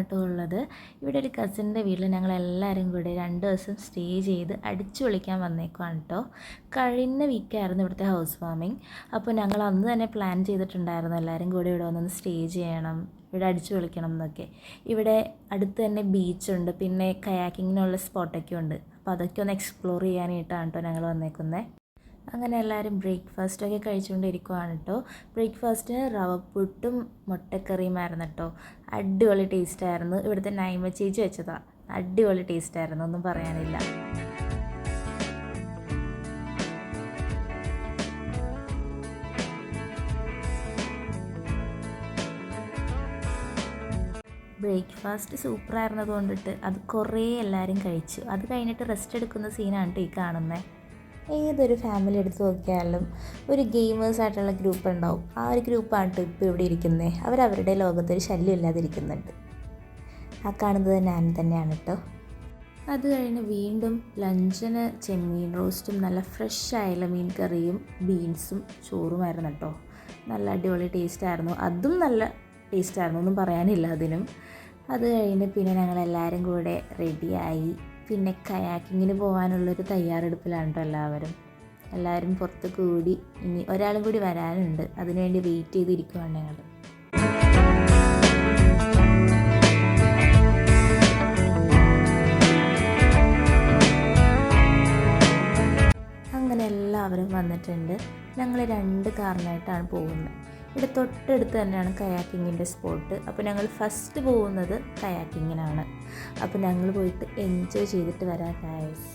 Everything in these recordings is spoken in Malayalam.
കേട്ടോ ഉള്ളത്. ഇവിടെ ഒരു കസിൻ്റെ വീട്ടിൽ ഞങ്ങളെല്ലാവരും കൂടി 2 ദിവസം സ്റ്റേ ചെയ്ത് അടിച്ചു പൊളിക്കാൻ വന്നേക്കുവാണ് കേട്ടോ. കഴിഞ്ഞ വീക്കായിരുന്നു ഇവിടുത്തെ ഹൗസ് വാമിങ്. അപ്പോൾ ഞങ്ങൾ അന്ന് തന്നെ പ്ലാൻ ചെയ്തിട്ടുണ്ടായിരുന്നു എല്ലാവരും കൂടി ഇവിടെ വന്നൊന്ന് സ്റ്റേ ചെയ്യണം, ഇവിടെ അടിച്ചു പൊളിക്കണം എന്നൊക്കെ. ഇവിടെ അടുത്ത് തന്നെ ബീച്ചുണ്ട്, പിന്നെ കയാക്കിങ്ങിനുള്ള സ്പോട്ടൊക്കെ ഉണ്ട്. അപ്പോൾ അതൊക്കെ ഒന്ന് എക്സ്പ്ലോർ ചെയ്യാനായിട്ടാണ് കേട്ടോ ഞങ്ങൾ വന്നേക്കുന്നത്. അങ്ങനെ എല്ലാവരും ബ്രേക്ക്ഫാസ്റ്റൊക്കെ കഴിച്ചുകൊണ്ടിരിക്കുവാണ് കേട്ടോ. ബ്രേക്ക്ഫാസ്റ്റിന് റവപ്പുട്ടും മുട്ടക്കറിയുമായിരുന്നു കേട്ടോ. അടിപൊളി ടേസ്റ്റായിരുന്നു. ഇവിടുത്തെ നൈമ ചേച്ചി വെച്ചതാണ്. അടിപൊളി ടേസ്റ്റായിരുന്നു, ഒന്നും പറയാനില്ല. ബ്രേക്ക്ഫാസ്റ്റ് സൂപ്പറായിരുന്നത് കൊണ്ടിട്ട് അത് കുറേ എല്ലാവരും കഴിച്ചു. അത് കഴിഞ്ഞിട്ട് റെസ്റ്റ് എടുക്കുന്ന സീനാണ് കേട്ടോ ഈ കാണുന്നത്. ഏതൊരു ഫാമിലി എടുത്ത് നോക്കിയാലും ഒരു ഗെയിമേഴ്സ് ആയിട്ടുള്ള ഗ്രൂപ്പ് ഉണ്ടാവും. ആ ഒരു ഗ്രൂപ്പാണ് കേട്ടോ ഇപ്പോൾ ഇവിടെ ഇരിക്കുന്നത്. അവരവരുടെ ലോകത്തൊരു ശല്യം ഇല്ലാതിരിക്കുന്നുണ്ട്. ആ കാണുന്നത് ഞാൻ തന്നെയാണ് കേട്ടോ. അത് കഴിഞ്ഞ് വീണ്ടും ലഞ്ചിന് ചെമ്മീൻ റോസ്റ്റും നല്ല ഫ്രഷ് ആയുള്ള മീൻ കറിയും ബീൻസും ചോറുമായിരുന്നു കേട്ടോ. നല്ല അടിപൊളി ടേസ്റ്റായിരുന്നു. അതും നല്ല ടേസ്റ്റായിരുന്നു, ഒന്നും പറയാനില്ല അതിനും. അത് കഴിഞ്ഞ് പിന്നെ ഞങ്ങളെല്ലാവരും കൂടെ റെഡിയായി. പിന്നെ കയാക്കിങ്ങിന് പോകാനുള്ളൊരു തയ്യാറെടുപ്പിലാണ് കേട്ടോ എല്ലാവരും പുറത്ത് കൂടി. ഇനി ഒരാളും കൂടി വരാനുണ്ട്, അതിനുവേണ്ടി വെയിറ്റ് ചെയ്തിരിക്കുവാണ് ഞങ്ങൾ. അങ്ങനെ എല്ലാവരും വന്നിട്ടുണ്ട്. ഞങ്ങൾ 2 കാറിനായിട്ടാണ് പോകുന്നത്. ഇവിടെ തൊട്ടടുത്ത് തന്നെയാണ് കയാക്കിങ്ങിൻ്റെ സ്പോട്ട്. അപ്പോൾ ഞങ്ങൾ ഫസ്റ്റ് പോകുന്നത് കയാക്കിങ്ങിനാണ്. അപ്പോൾ ഞങ്ങൾ പോയിട്ട് എൻജോയ് ചെയ്തിട്ട് വരാം ഗൈസ്.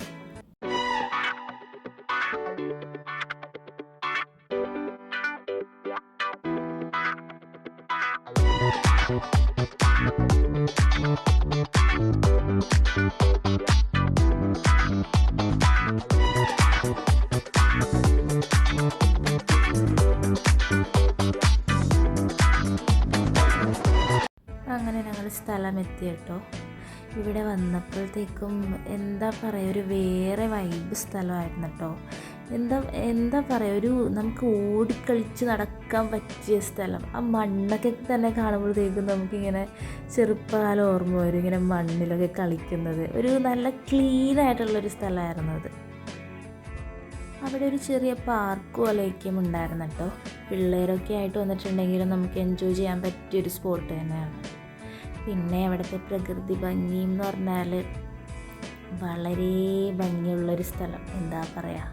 അങ്ങനെ ഞങ്ങൾ സ്ഥലം എത്തി കേട്ടോ. ഇവിടെ വന്നപ്പോഴത്തേക്കും എന്താ പറയുക, ഒരു വേറെ വൈബ് സ്ഥലമായിരുന്നു കേട്ടോ. എന്താ പറയുക, ഒരു നമുക്ക് ഓടിക്കളിച്ച് നടക്കാൻ പറ്റിയ സ്ഥലം. ആ മണ്ണൊക്കെ തന്നെ കാണുമ്പോഴത്തേക്കും നമുക്കിങ്ങനെ ചെറുപ്പകാലം ഓർമ്മ വരും, ഇങ്ങനെ മണ്ണിലൊക്കെ കളിക്കുന്നത്. ഒരു നല്ല ക്ലീനായിട്ടുള്ളൊരു സ്ഥലമായിരുന്നു അത്. അവിടെ ഒരു ചെറിയ പാർക്ക് പോലെയൊക്കെയും ഉണ്ടായിരുന്നു കേട്ടോ. പിള്ളേരൊക്കെ ആയിട്ട് വന്നിട്ടുണ്ടെങ്കിലും നമുക്ക് എൻജോയ് ചെയ്യാൻ പറ്റിയൊരു സ്പോട്ട് തന്നെയാണ്. പിന്നെ അവിടുത്തെ പ്രകൃതി ഭംഗി എന്ന് പറഞ്ഞാൽ വളരെ ഭംഗിയുള്ളൊരു സ്ഥലം. എന്താ പറയുക,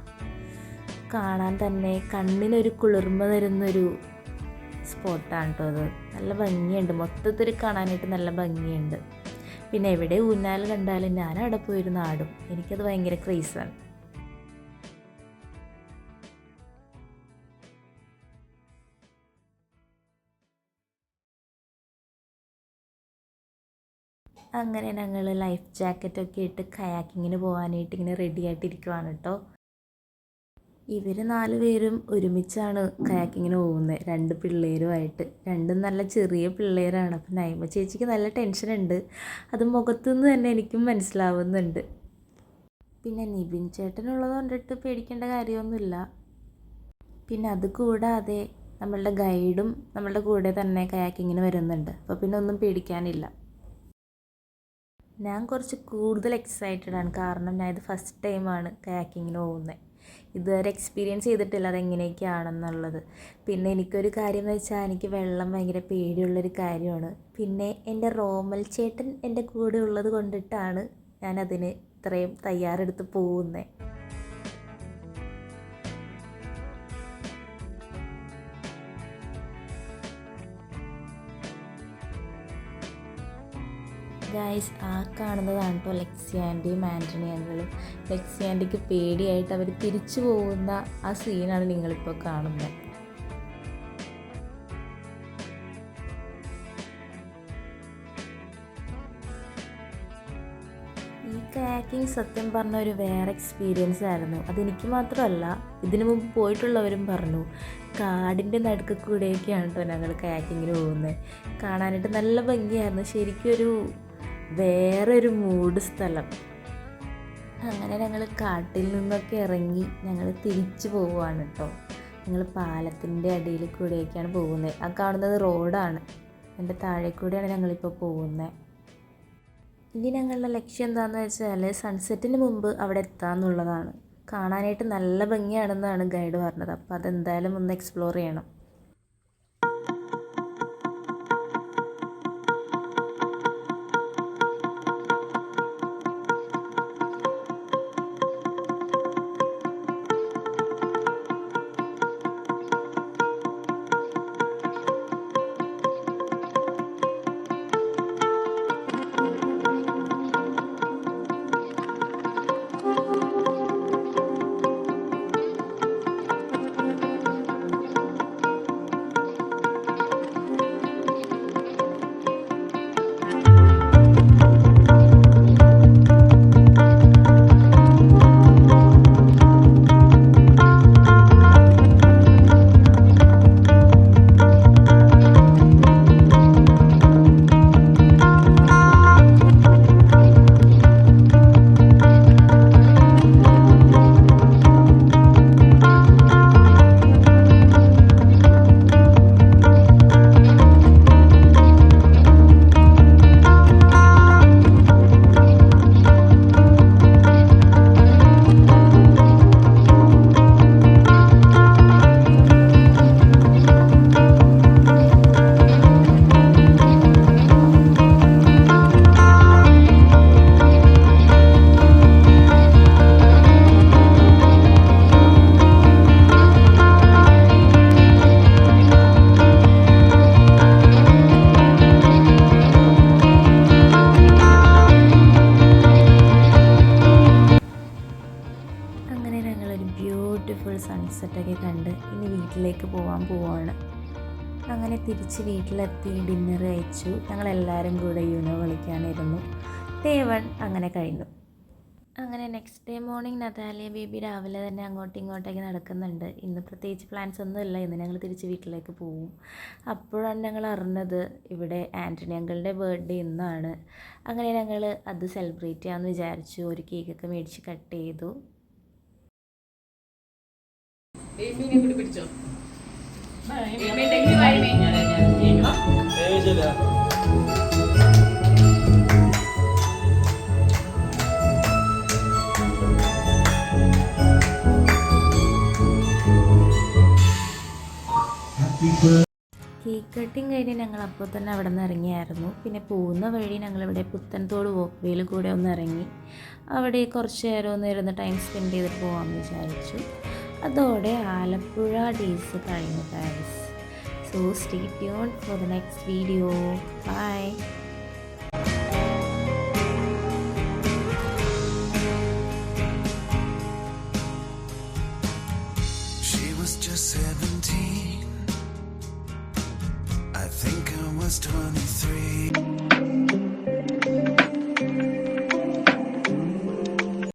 കാണാൻ തന്നെ കണ്ണിനൊരു കുളിർമ തരുന്നൊരു സ്പോട്ടാണ് കേട്ടോ അത്. നല്ല ഭംഗിയുണ്ട്, മൊത്തത്തിൽ കാണാനായിട്ട് നല്ല ഭംഗിയുണ്ട്. പിന്നെ എവിടെ ഊഞ്ഞാൽ കണ്ടാലും ഞാൻ അവിടെ പോയിരുന്ന് ആടും. എനിക്കത് ഭയങ്കര ക്രേസാണ്. അങ്ങനെ ഞങ്ങൾ ലൈഫ് ജാക്കറ്റൊക്കെ ഇട്ട് കയാക്കിങ്ങിന് പോകാനായിട്ട് ഇങ്ങനെ റെഡി ആയിട്ടിരിക്കുവാണ് കേട്ടോ. ഇവർ 4 പേരും ഒരുമിച്ചാണ് കയാക്കിങ്ങിന് പോകുന്നത്, 2 പിള്ളേരുമായിട്ട്. 2 നല്ല ചെറിയ പിള്ളേരാണ്. അപ്പം നൈമ ചേച്ചിക്ക് നല്ല ടെൻഷനുണ്ട്, അത് മുഖത്തുനിന്ന് തന്നെ എനിക്കും മനസ്സിലാവുന്നുണ്ട്. പിന്നെ നിബിൻ ചേട്ടനുള്ളത് കൊണ്ടിട്ട് പേടിക്കേണ്ട കാര്യമൊന്നുമില്ല. പിന്നെ അത് കൂടാതെ നമ്മളുടെ ഗൈഡും നമ്മളുടെ കൂടെ തന്നെ കയാക്കിങ്ങിന് വരുന്നുണ്ട്. അപ്പോൾ പിന്നെ ഒന്നും പേടിക്കാനില്ല. ഞാൻ കുറച്ച് കൂടുതൽ എക്സൈറ്റഡ് ആണ്, കാരണം ഞാൻ ഇത് ഫസ്റ്റ് ടൈമാണ് കയാക്കിങ്ങിന് പോകുന്നത്. ഇതുവരെ എക്സ്പീരിയൻസ് ചെയ്തിട്ടില്ല അതെങ്ങനെയൊക്കെയാണെന്നുള്ളത്. പിന്നെ എനിക്കൊരു കാര്യം എന്ന് വെച്ചാൽ എനിക്ക് വെള്ളം ഭയങ്കര പേടിയുള്ളൊരു കാര്യമാണ്. പിന്നെ എൻ്റെ റോമൽ ചേട്ടൻ എൻ്റെ കൂടെ ഉള്ളത് കൊണ്ടിട്ടാണ് ഞാനതിന് ഇത്രയും തയ്യാറെടുത്ത് പോകുന്നത്. ഗൈസ്, ആ കാണുന്നതാണ് കേട്ടോ ലെക്സി ആൻറ്റിയും ആൻ്റണി അങ്കിളും. ലെക്സി ആൻറ്റിക്ക് പേടിയായിട്ട് അവർ തിരിച്ചു പോകുന്ന ആ സീനാണ് നിങ്ങളിപ്പോൾ കാണുന്നത്. ഈ കയാക്കിങ് സത്യം പറഞ്ഞ ഒരു വേറെ എക്സ്പീരിയൻസ് ആയിരുന്നു. അതെനിക്ക് മാത്രമല്ല, ഇതിനു മുമ്പ് പോയിട്ടുള്ളവരും പറഞ്ഞു. കാടിൻ്റെ നടുക്ക് കൂടെയൊക്കെയാണ് കേട്ടോ ഞങ്ങൾ കയാക്കിങ്ങിന് പോകുന്നത്. കാണാനായിട്ട് നല്ല ഭംഗിയായിരുന്നു, ശരിക്കും വേറൊരു മൂഡ് സ്ഥലം. അങ്ങനെ ഞങ്ങൾ കാട്ടിൽ നിന്നൊക്കെ ഇറങ്ങി ഞങ്ങൾ തിരിച്ചു പോവുകയാണ് കേട്ടോ. ഞങ്ങൾ പാലത്തിൻ്റെ അടിയിൽ കൂടെയൊക്കെയാണ് പോകുന്നത്. ആ കാണുന്നത് റോഡാണ്. എൻ്റെ താഴെ കൂടെയാണ് ഞങ്ങളിപ്പോൾ പോകുന്നത്. ഇനി ഞങ്ങളുടെ ലക്ഷ്യം എന്താണെന്ന് വെച്ചാൽ സൺസെറ്റിന് മുമ്പ് അവിടെ എത്താമെന്നുള്ളതാണ്. കാണാനായിട്ട് നല്ല ഭംഗിയാണെന്നാണ് ഗൈഡ് പറഞ്ഞത്. അപ്പോൾ അതെന്തായാലും ഒന്ന് എക്സ്പ്ലോർ ചെയ്യണം. ബ്യൂട്ടിഫുൾ സൺസെറ്റൊക്കെ കണ്ട് ഇനി വീട്ടിലേക്ക് പോവാണ്. അങ്ങനെ തിരിച്ച് വീട്ടിലെത്തി ഡിന്നർ കഴിച്ചു. ഞങ്ങളെല്ലാവരും കൂടെ യൂനോ കളിക്കാനിരുന്നു. ഡേ 1 അങ്ങനെ കഴിഞ്ഞു. അങ്ങനെ next day morning Natalia baby രാവിലെ തന്നെ അങ്ങോട്ടും ഇങ്ങോട്ടേക്ക് നടക്കുന്നുണ്ട്. ഇന്ന് പ്രത്യേകിച്ച് പ്ലാൻസ് ഒന്നും ഇല്ല. ഇന്ന് ഞങ്ങൾ തിരിച്ച് വീട്ടിലേക്ക് പോവും. അപ്പോഴാണ് ഞങ്ങൾ അറിഞ്ഞത് ഇവിടെ ആൻ്റണി അങ്കിളുടെ ബർത്ത്ഡേ ഇന്നാണ്. അങ്ങനെ ഞങ്ങൾ അത് സെലിബ്രേറ്റ് ചെയ്യാമെന്ന് വിചാരിച്ചു. ഒരു കേക്കൊക്കെ മേടിച്ച് കട്ട് ചെയ്തു. പിടിച്ചോ കേക്ക് കട്ടിങ് കഴിഞ്ഞ് ഞങ്ങൾ അപ്പോൾ തന്നെ അവിടെ നിന്ന് ഇറങ്ങിയായിരുന്നു. പിന്നെ പോകുന്ന വഴി ഞങ്ങളിവിടെ പുത്തൻതോട് വോക്ക് വേയിൽ കൂടെ ഒന്ന് ഇറങ്ങി അവിടെ കുറച്ച് നേരം ഒന്ന് ഇരുന്ന് ടൈം സ്പെൻഡ് ചെയ്തിട്ട് പോകാമെന്ന് വിചാരിച്ചു. അതോടെ ആലപ്പുഴ ഡേയ്സ് കഴിഞ്ഞു guys. So stay tuned for the next video. Bye. She was just 17. I think I was 23.